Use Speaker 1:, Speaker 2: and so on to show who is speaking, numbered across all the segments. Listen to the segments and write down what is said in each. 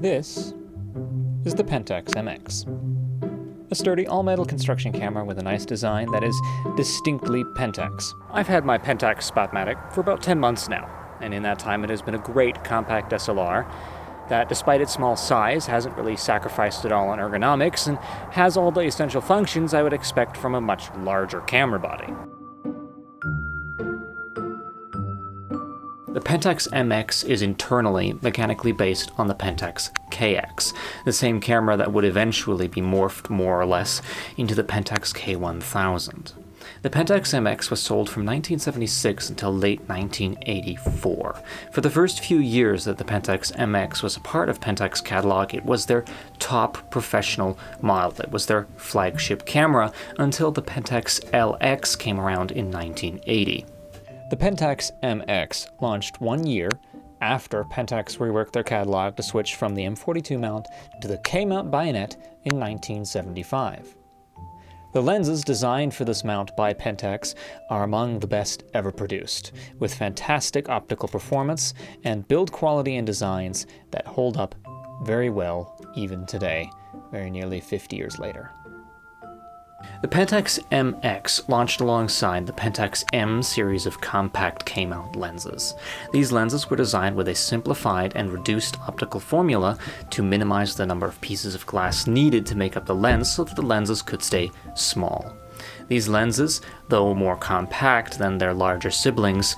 Speaker 1: This is the Pentax MX, a sturdy all-metal construction camera with a nice design that is distinctly Pentax. I've had my Pentax Spotmatic for about 10 months now, and in that time it has been a great compact SLR that, despite its small size, hasn't really sacrificed at all on ergonomics and has all the essential functions I would expect from a much larger camera body. The Pentax MX is internally mechanically based on the Pentax KX, the same camera that would eventually be morphed more or less into the Pentax K1000. The Pentax MX was sold from 1976 until late 1984. For the first few years that the Pentax MX was a part of Pentax catalog, it was their top professional model. It was their flagship camera until the Pentax LX came around in 1980. The Pentax MX launched 1 year after Pentax reworked their catalog to switch from the M42 mount to the K-mount bayonet in 1975. The lenses designed for this mount by Pentax are among the best ever produced, with fantastic optical performance and build quality and designs that hold up very well even today, very nearly 50 years later. The Pentax MX launched alongside the Pentax M series of compact K-mount lenses. These lenses were designed with a simplified and reduced optical formula to minimize the number of pieces of glass needed to make up the lens so that the lenses could stay small. These lenses, though more compact than their larger siblings,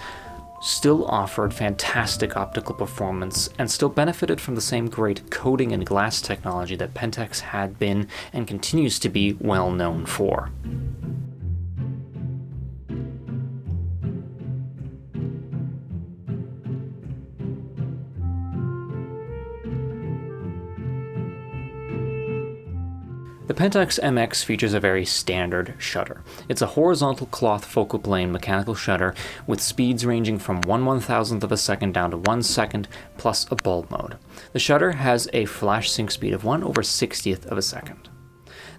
Speaker 1: still offered fantastic optical performance and still benefited from the same great coating and glass technology that Pentax had been and continues to be well known for. The Pentax MX features a very standard shutter. It's a horizontal cloth focal plane mechanical shutter with speeds ranging from 1/1000th of a second down to 1 second plus a bulb mode. The shutter has a flash sync speed of 1/60th of a second.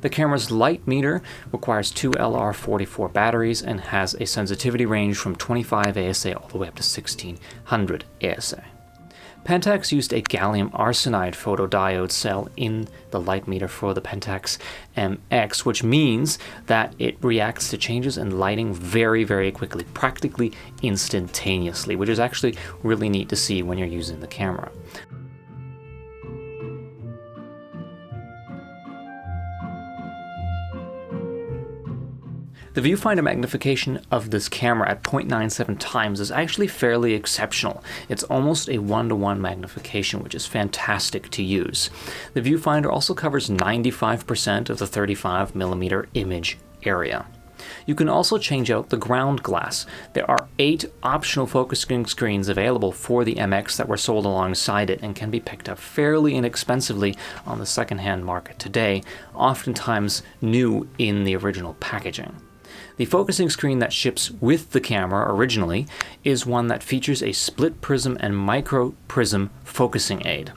Speaker 1: The camera's light meter requires 2 LR44 batteries and has a sensitivity range from 25 ASA all the way up to 1600 ASA. Pentax used a gallium arsenide photodiode cell in the light meter for the Pentax MX, which means that it reacts to changes in lighting very, very quickly, practically instantaneously, which is actually really neat to see when you're using the camera. The viewfinder magnification of this camera at 0.97 times is actually fairly exceptional. It's almost a 1-to-1 magnification, which is fantastic to use. The viewfinder also covers 95% of the 35mm image area. You can also change out the ground glass. There are 8 optional focusing screens available for the MX that were sold alongside it and can be picked up fairly inexpensively on the secondhand market today, oftentimes new in the original packaging. The focusing screen that ships with the camera originally is one that features a split prism and micro prism focusing aid.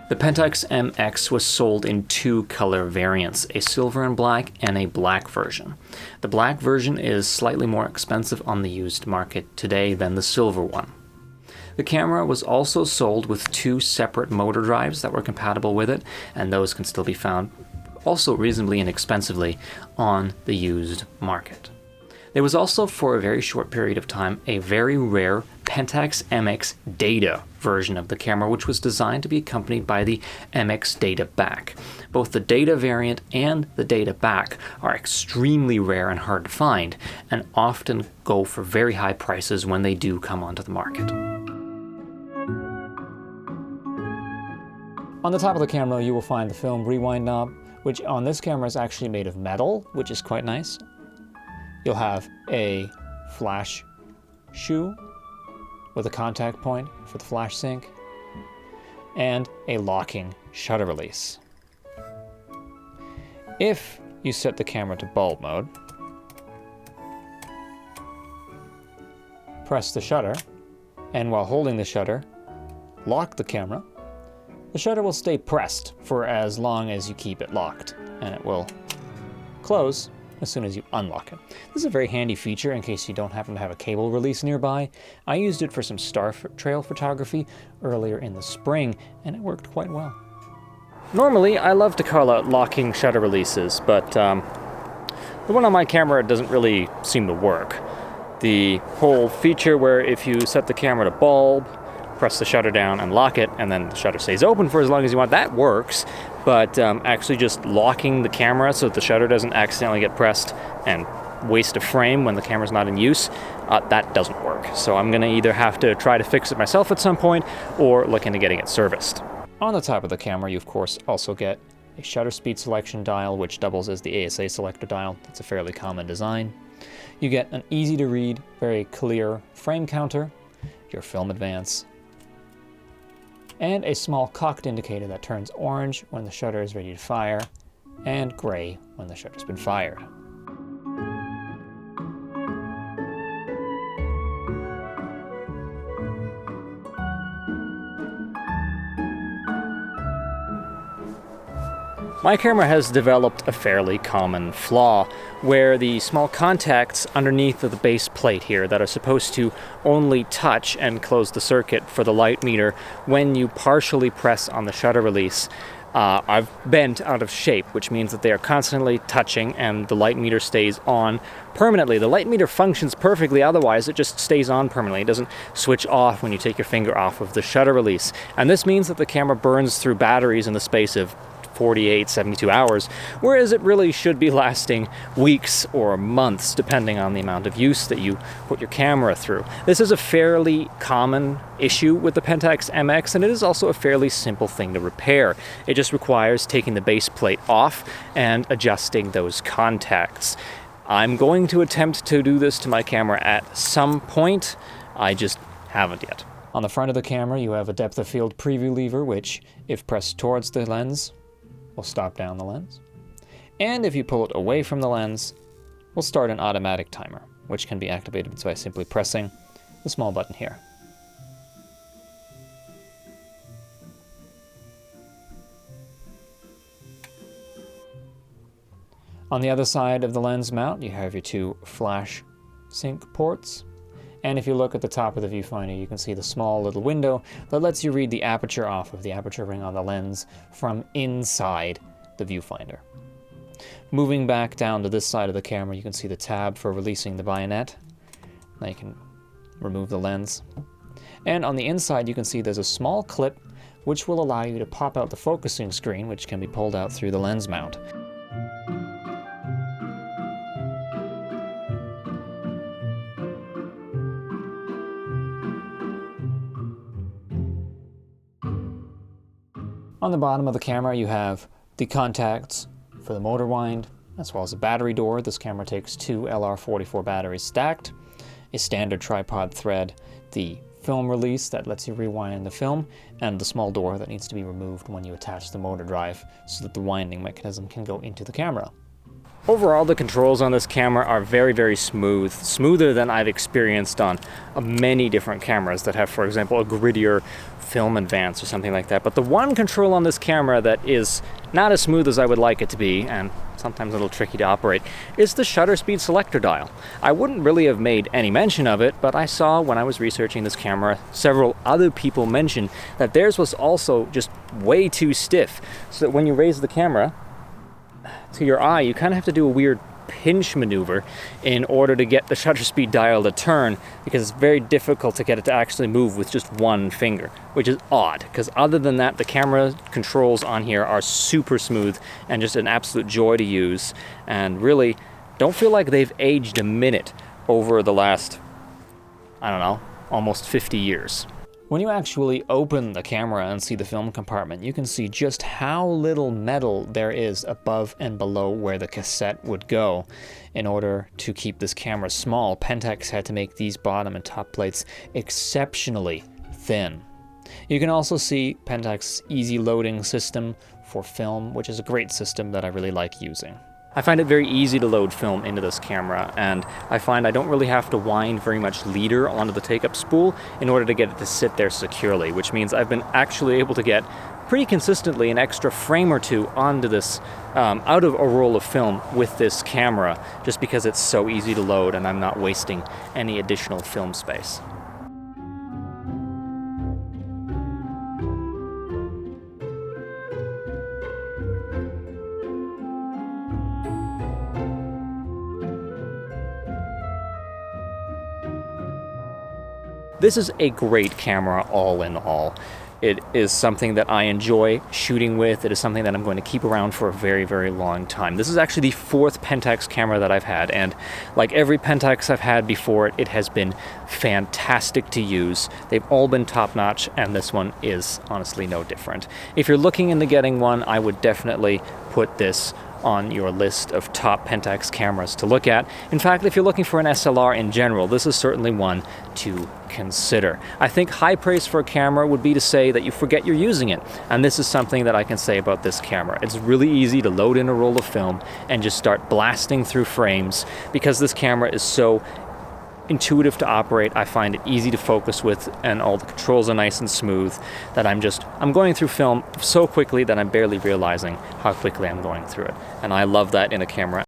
Speaker 1: The Pentax MX was sold in 2 color variants, a silver and black and a black version. The black version is slightly more expensive on the used market today than the silver one. The camera was also sold with 2 separate motor drives that were compatible with it, and those can still be found also reasonably inexpensively on the used market. There was also, for a very short period of time, a very rare Pentax MX Data version of the camera, which was designed to be accompanied by the MX Data Back. Both the Data variant and the Data Back are extremely rare and hard to find, and often go for very high prices when they do come onto the market. On the top of the camera, you will find the film rewind knob, which on this camera is actually made of metal, which is quite nice. You'll have a flash shoe with a contact point for the flash sync, and a locking shutter release. If you set the camera to bulb mode, press the shutter, and while holding the shutter, lock the camera, the shutter will stay pressed for as long as you keep it locked, and it will close as soon as you unlock it. This is a very handy feature in case you don't happen to have a cable release nearby. I used it for some star trail photography earlier in the spring, and it worked quite well. Normally, I love to call out locking shutter releases, but the one on my camera doesn't really seem to work. The whole feature where if you set the camera to bulb, press the shutter down and lock it, and then the shutter stays open for as long as you want, that works. But actually just locking the camera so that the shutter doesn't accidentally get pressed and waste a frame when the camera's not in use, that doesn't work. So I'm gonna either have to try to fix it myself at some point or look into getting it serviced. On the top of the camera, you of course also get a shutter speed selection dial, which doubles as the ASA selector dial. It's a fairly common design. You get an easy to read, very clear frame counter, your film advance, and a small cocked indicator that turns orange when the shutter is ready to fire, and gray when the shutter's been fired. My camera has developed a fairly common flaw, where the small contacts underneath of the base plate here that are supposed to only touch and close the circuit for the light meter when you partially press on the shutter release, are bent out of shape, which means that they are constantly touching and the light meter stays on permanently. The light meter functions perfectly otherwise, it just stays on permanently. It doesn't switch off when you take your finger off of the shutter release. And this means that the camera burns through batteries in the space of 48, 72 hours, whereas it really should be lasting weeks or months, depending on the amount of use that you put your camera through. This is a fairly common issue with the Pentax MX, and it is also a fairly simple thing to repair. It just requires taking the base plate off and adjusting those contacts. I'm going to attempt to do this to my camera at some point. I just haven't yet. On the front of the camera, you have a depth of field preview lever, which, if pressed towards the lens, will stop down the lens. And if you pull it away from the lens, will start an automatic timer, which can be activated by simply pressing the small button here. On the other side of the lens mount, you have your two flash sync ports. And if you look at the top of the viewfinder, you can see the small little window that lets you read the aperture off of the aperture ring on the lens from inside the viewfinder. Moving back down to this side of the camera, you can see the tab for releasing the bayonet. Now you can remove the lens. And on the inside, you can see there's a small clip which will allow you to pop out the focusing screen, which can be pulled out through the lens mount. On the bottom of the camera, you have the contacts for the motor wind, as well as a battery door. This camera takes two LR44 batteries stacked, a standard tripod thread, the film release that lets you rewind the film, and the small door that needs to be removed when you attach the motor drive so that the winding mechanism can go into the camera. Overall, the controls on this camera are very, very smooth, smoother than I've experienced on many different cameras that have, for example, a grittier film advance or something like that. But the one control on this camera that is not as smooth as I would like it to be, and sometimes a little tricky to operate, is the shutter speed selector dial. I wouldn't really have made any mention of it, but I saw when I was researching this camera, several other people mention that theirs was also just way too stiff, so that when you raise the camera to your eye, you kind of have to do a weird pinch maneuver in order to get the shutter speed dial to turn, because it's very difficult to get it to actually move with just one finger, which is odd, because other than that, the camera controls on here are super smooth and just an absolute joy to use, and really don't feel like they've aged a minute over the last, I don't know, almost 50 years. When you actually open the camera and see the film compartment, you can see just how little metal there is above and below where the cassette would go. In order to keep this camera small, Pentax had to make these bottom and top plates exceptionally thin. You can also see Pentax's easy loading system for film, which is a great system that I really like using. I find it very easy to load film into this camera, and I find I don't really have to wind very much leader onto the take-up spool in order to get it to sit there securely, which means I've been actually able to get pretty consistently an extra frame or two onto this, out of a roll of film with this camera, just because it's so easy to load and I'm not wasting any additional film space. This is a great camera all in all. It is something that I enjoy shooting with. It is something that I'm going to keep around for a very, very long time. This is actually the 4th Pentax camera that I've had, and like every Pentax I've had before it, it has been fantastic to use. They've all been top-notch, and this one is honestly no different. If you're looking into getting one, I would definitely put this on your list of top Pentax cameras to look at. In fact, if you're looking for an SLR in general, this is certainly one to consider. I think high praise for a camera would be to say that you forget you're using it, and this is something that I can say about this camera. It's really easy to load in a roll of film and just start blasting through frames. Because this camera is so intuitive to operate, I find it easy to focus with, and all the controls are nice and smooth, that I'm going through film so quickly that I'm barely realizing how quickly I'm going through it. And I love that in a camera.